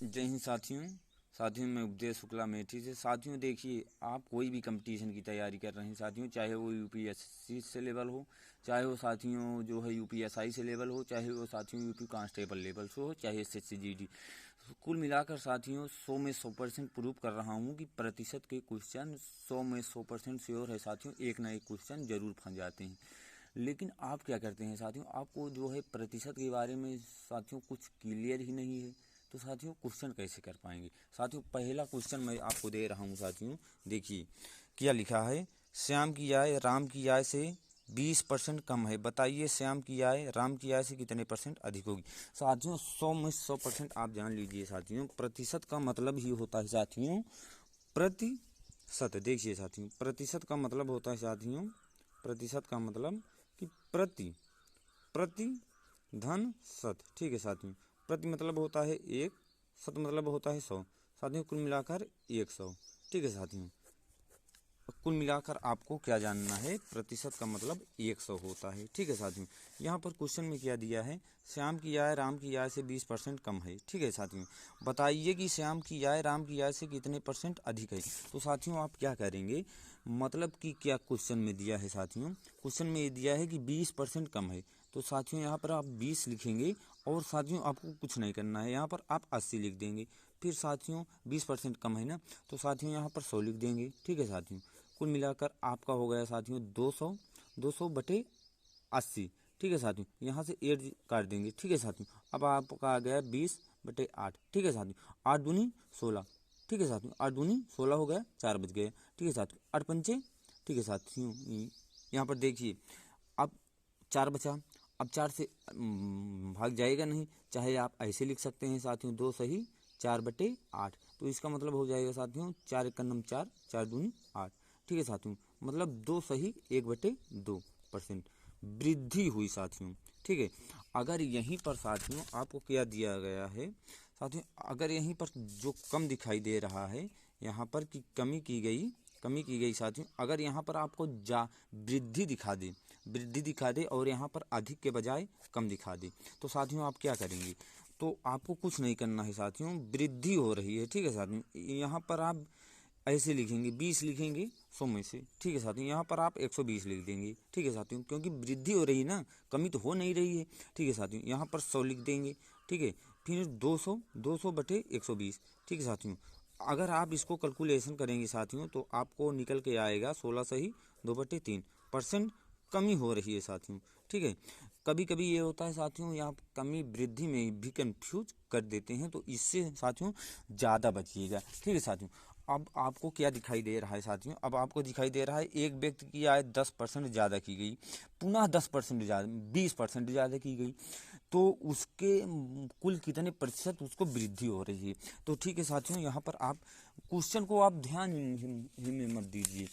जय हिंद साथियों मैं उपदेश शुक्ला मेथी से। साथियों देखिए, आप कोई भी कंपटीशन की तैयारी कर रहे हैं साथियों, चाहे वो यूपीएससी से लेवल हो, चाहे वो साथियों जो है यूपीएसआई से लेवल हो, चाहे वो साथियों यूपी कांस्टेबल लेवल से हो, चाहे एसएससी जीडी, कुल मिलाकर साथियों 100 में 100% प्रूव कर रहा हूँ कि प्रतिशत के क्वेश्चन 100 में 100% श्योर है साथियों, एक ना एक क्वेश्चन जरूर फंस जाते हैं। लेकिन आप क्या करते हैं साथियों, आपको जो है प्रतिशत के बारे में साथियों कुछ क्लियर ही नहीं है, तो साथियों क्वेश्चन कैसे कर पाएंगे। साथियों पहला क्वेश्चन मैं आपको दे रहा हूँ साथियों, देखिए क्या लिखा है। श्याम की आय राम की आय से 20% कम है, बताइए श्याम की आय राम की आय से कितने % अधिक होगी। साथियों 100 में 100% आप जान लीजिए साथियों, प्रतिशत का मतलब ही होता है साथियों प्रतिशत। देखिए साथियों, प्रतिशत का मतलब होता है साथियों, प्रतिशत का मतलब कि प्रति धन शत। ठीक है साथियों, प्रति मतलब होता है 1, शत मतलब होता है 100। साथियों कुल मिलाकर 100। ठीक है साथियों, कुल मिलाकर आपको क्या जानना है, प्रतिशत का मतलब 100 होता है। ठीक है साथियों, यहाँ पर क्वेश्चन में क्या दिया है, श्याम की आय राम की आय से 20% कम है। ठीक है साथियों, बताइए कि श्याम की आय राम की आय से कितने % अधिक है। तो साथियों आप क्या करेंगे, मतलब कि क्या क्वेश्चन में दिया है साथियों, क्वेश्चन में ये दिया है कि 20% कम है, तो साथियों यहाँ पर आप 20 लिखेंगे और साथियों आपको कुछ नहीं करना है, यहाँ पर आप 80 लिख देंगे। फिर साथियों 20% कम है ना, तो साथियों यहाँ पर 100 लिख देंगे। ठीक है साथियों, कुल मिलाकर आपका हो गया साथियों 200 बटे 80। ठीक है साथियों, यहाँ से 8 काट देंगे। ठीक है साथियों, अब आपका आ गया 20/8। ठीक है साथियों, 8 दूनी 16। ठीक है साथियों, 8 दूनी 16 हो गया, 4 बच गए। ठीक है साथियों, 8 पंचे। ठीक है साथियों, यहाँ पर देखिए अब 4 बचा, अब 4 से भाग जाएगा नहीं, चाहे आप ऐसे लिख सकते हैं साथियों, 2 सही 4/8। तो इसका मतलब हो जाएगा साथियों 4 एक नम 4, 4 दूनी 8। ठीक है साथियों, मतलब 2 सही 1/2% वृद्धि हुई साथियों। ठीक है, अगर यहीं पर साथियों आपको क्या दिया गया है साथियों, अगर यहीं पर जो कम दिखाई दे रहा है, यहाँ पर कि कमी की गई साथियों, अगर यहाँ पर आपको वृद्धि दिखा दे और यहाँ पर अधिक के बजाय कम दिखा दे, तो साथियों आप क्या करेंगे, तो आपको कुछ नहीं करना है साथियों, वृद्धि हो रही है। ठीक है साथियों, यहाँ पर आप ऐसे लिखेंगे, 20 लिखेंगे 100 में से। ठीक है साथियों, यहाँ पर आप 120 लिख देंगे। ठीक है साथियों, क्योंकि वृद्धि हो रही है ना, कमी तो हो नहीं रही है। ठीक है साथियों, यहाँ पर 100 लिख देंगे। ठीक है, फिर 200/120। ठीक है साथियों, अगर आप इसको कैलकुलेशन करेंगे साथियों, तो आपको निकल के आएगा 16 सही 2/3% कमी हो रही है साथियों। ठीक है, कभी कभी ये होता है साथियों, यहाँ कमी वृद्धि में भी कंफ्यूज कर देते हैं, तो इससे साथियों ज़्यादा बचिएगा। ठीक है साथियों, अब आपको क्या दिखाई दे रहा है साथियों, अब आपको दिखाई दे रहा है एक व्यक्ति की आय 10% ज़्यादा की गई, पुनः 10% ज़्यादा 20% ज़्यादा की गई, तो उसके कुल कितने प्रतिशत उसको वृद्धि हो रही है। तो ठीक है साथियों, यहाँ पर आप क्वेश्चन को आप ध्यान ही में मत दीजिए,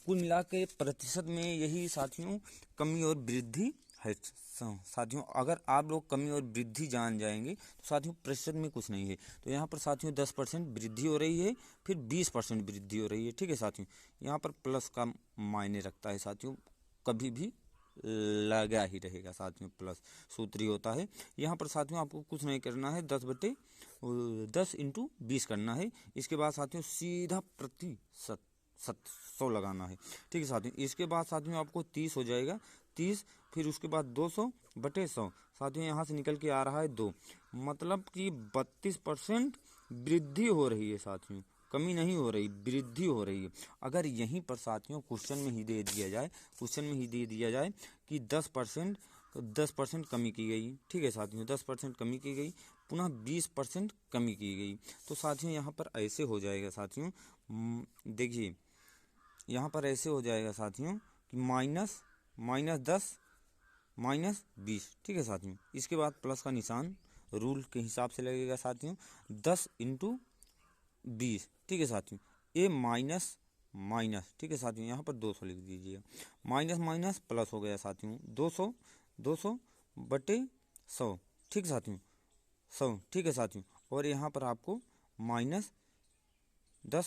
कुल मिला के प्रतिशत में यही साथियों कमी और वृद्धि है साथियों। अगर आप लोग कमी और वृद्धि जान जाएंगे तो साथियों प्रतिशत में कुछ नहीं है। तो यहाँ पर साथियों 10% वृद्धि हो रही है, फिर 20% वृद्धि हो रही है। ठीक है साथियों, यहाँ पर प्लस का मायने रखता है साथियों, कभी भी लगा ही रहेगा साथियों, प्लस सूत्र ही होता है। यहाँ पर साथियों आपको कुछ नहीं करना है, 10 इंटू 20 करना है। इसके बाद साथियों सीधा प्रतिशत 100 लगाना है। ठीक है साथियों, इसके बाद साथियों आपको 30 हो जाएगा, 30, फिर उसके बाद 200/100। साथियों यहाँ से निकल के आ रहा है 2, मतलब कि 32% वृद्धि हो रही है साथियों, कमी नहीं हो रही, वृद्धि हो रही है। अगर यहीं पर साथियों क्वेश्चन में ही दे दिया जाए कि 10% कमी की गई। ठीक है साथियों, 10% कमी की गई, पुनः 20% कमी की गई, तो साथियों यहाँ पर ऐसे हो जाएगा साथियों, देखिए यहाँ पर ऐसे हो जाएगा साथियों कि -10 -20। ठीक है साथियों, इसके बाद प्लस का निशान रूल के हिसाब से लगेगा साथियों, 10 इंटू 20। ठीक है साथियों, ए माइनस माइनस। ठीक है साथियों, यहाँ पर 200 लिख दीजिएगा, माइनस माइनस प्लस हो गया साथियों, 200/100। ठीक है साथियों, 100। ठीक है साथियों, और यहाँ पर आपको -10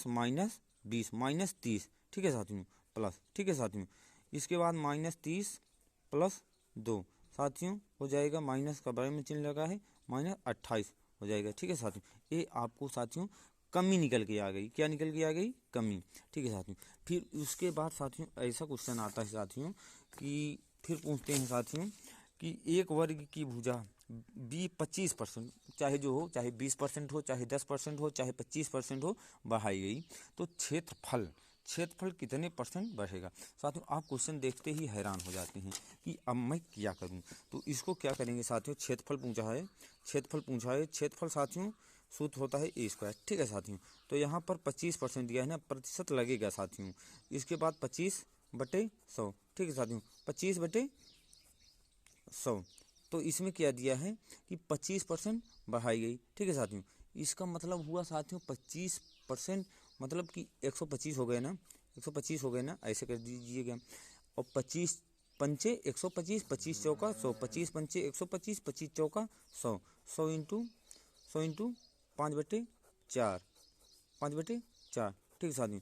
-20 -30। ठीक है साथियों, प्लस। ठीक है साथियों, इसके बाद -30 + 2 साथियों हो जाएगा, माइनस का बड़े में चिन्ह लगा है, -28 हो जाएगा। ठीक है साथियों, ये आपको साथियों कमी निकल के आ गई। क्या निकल के आ गई? कमी। ठीक है साथियों, फिर उसके बाद साथियों ऐसा क्वेश्चन आता है साथियों कि फिर पूछते हैं साथियों कि एक वर्ग की भुजा 25%, चाहे जो हो, चाहे 20% हो, चाहे 10% हो, चाहे 25% हो, बढ़ाई गई, तो क्षेत्रफल कितने परसेंट बढ़ेगा? साथियों आप क्वेश्चन देखते ही हैरान हो जाते हैं कि अब मैं क्या करूं। तो इसको क्या करेंगे साथियों, क्षेत्रफल पूछा है। क्षेत्रफल साथियों सूत्र होता है A²। ठीक है साथियों, तो यहाँ पर 25% दिया है ना, प्रतिशत लगेगा साथियों। इसके बाद 25/100। ठीक है साथियों, 25/100। तो इसमें क्या दिया है कि 25% बढ़ाई गई। ठीक है साथियों, इसका मतलब हुआ साथियों 25%, मतलब कि 125 हो गए ना, 125 हो गए ना, ऐसे कर दीजिएगा। और 25 पंचे 125, 25 चौका 100, 25 पंचे 125, 25 चौका 100, 100 इंटू 5/4, 5/4। ठीक है साथियों,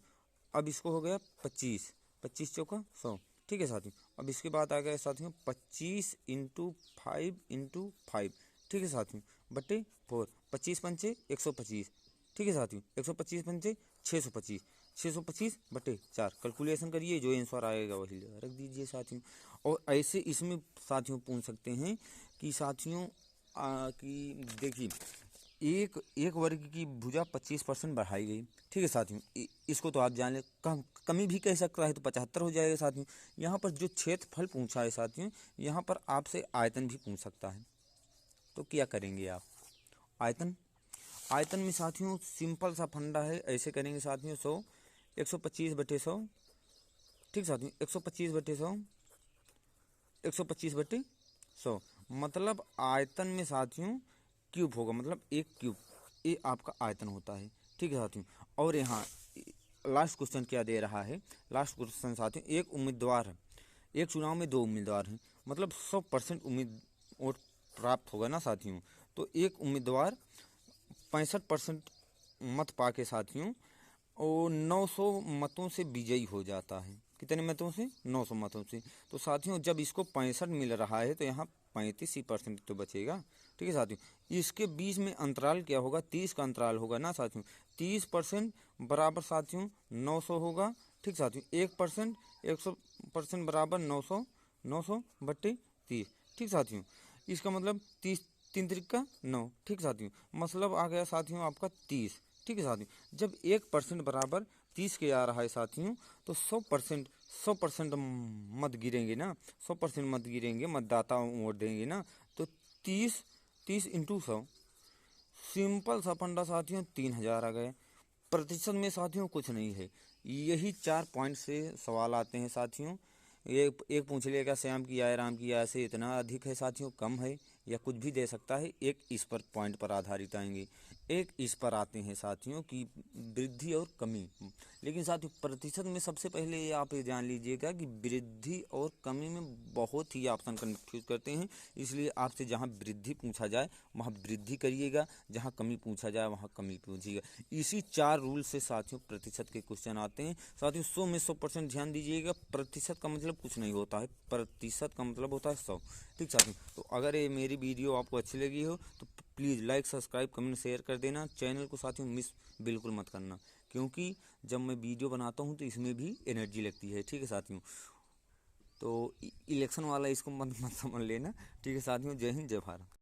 अब इसको हो गया 25, 25 चौका 100। ठीक है साथियों, अब इसके बाद आ गया साथियों 25 × 5 × 5। ठीक है साथियों, बटे 4, 25 पंचे 125। ठीक है साथियों, 125 पंचे 625, 625/4। कैलकुलेशन करिए, जो आंसर आएगा वही रख दीजिए साथियों। और ऐसे इसमें साथियों पूछ सकते हैं कि साथियों कि देखिए एक वर्ग की भुजा 25% बढ़ाई गई। ठीक है साथियों, इसको तो आप जान ले, कमी भी कह सकता है, तो 75 हो जाएगा साथियों। यहाँ पर जो क्षेत्रफल पूछा है साथियों, यहाँ पर आपसे आयतन भी पूछ सकता है। तो क्या करेंगे आप? आयतन में साथियों सिंपल सा फंडा है, ऐसे करेंगे साथियों 100, 125/100। ठीक साथियों, 125/100, 125/100, मतलब आयतन में साथियों क्यूब होगा, मतलब एक क्यूब, ये आपका आयतन होता है। ठीक है साथियों, और यहाँ लास्ट क्वेश्चन क्या दे रहा है? लास्ट क्वेश्चन साथियों, एक उम्मीदवार है, एक चुनाव में 2 उम्मीदवार हैं, मतलब 100% उम्मीद वोट प्राप्त होगा ना साथियों। तो एक उम्मीदवार 65% मत पाके साथियों और 900 मतों से विजयी हो जाता है। कितने मतों से? 900 मतों से। तो साथियों जब इसको 65 मिल रहा है, तो यहाँ 35% तो बचेगा। ठीक है साथियों, इसके बीच में अंतराल क्या होगा? 30 का अंतराल होगा ना साथियों। 30% बराबर साथियों 900 होगा। ठीक साथियों, 1%, 100% बराबर 900, 900/30। ठीक साथियों, इसका मतलब 30, 3×3 = 9। ठीक साथियों, मतलब आ गया साथियों आपका 30। ठीक है साथियों, जब 1% बराबर 30 के आ रहा है साथियों, तो 100% मत गिरेंगे ना, 100% मत गिरेंगे, मतदाता वोट देंगे ना, तो 30 × 100, सिंपल सा फंडा साथियों 3000 आ गए। प्रतिशत में साथियों कुछ नहीं है, यही 4 पॉइंट से सवाल आते हैं साथियों। एक पूछ लिएगा श्याम की आय राम की आय से इतना अधिक है साथियों, कम है, या कुछ भी दे सकता है। एक इस पर पॉइंट पर आधारित आएंगे, एक इस पर आते हैं साथियों की वृद्धि और कमी। लेकिन साथियों प्रतिशत में सबसे पहले ये आप ये जान लीजिएगा कि वृद्धि और कमी में बहुत ही ऑप्शन कन्फ्यूज करते हैं, इसलिए आपसे जहाँ वृद्धि पूछा जाए वहाँ वृद्धि करिएगा, जहाँ कमी पूछा जाए वहाँ कमी पूछिएगा। इसी 4 रूल से साथियों प्रतिशत के क्वेश्चन आते हैं। साथियों 100 में 100% ध्यान दीजिएगा, प्रतिशत का मतलब कुछ नहीं होता है, प्रतिशत का मतलब होता है 100। ठीक साथियों, तो अगर ये मेरी वीडियो आपको अच्छी लगी हो तो please like, subscribe, comment, share कर देना। चैनल को साथियों मिस बिल्कुल मत करना, क्योंकि जब मैं वीडियो बनाता हूँ तो इसमें भी एनर्जी लगती है। ठीक है साथियों, तो इलेक्शन वाला इसको मत समझ लेना। ठीक है साथियों, जय हिंद, जय भारत।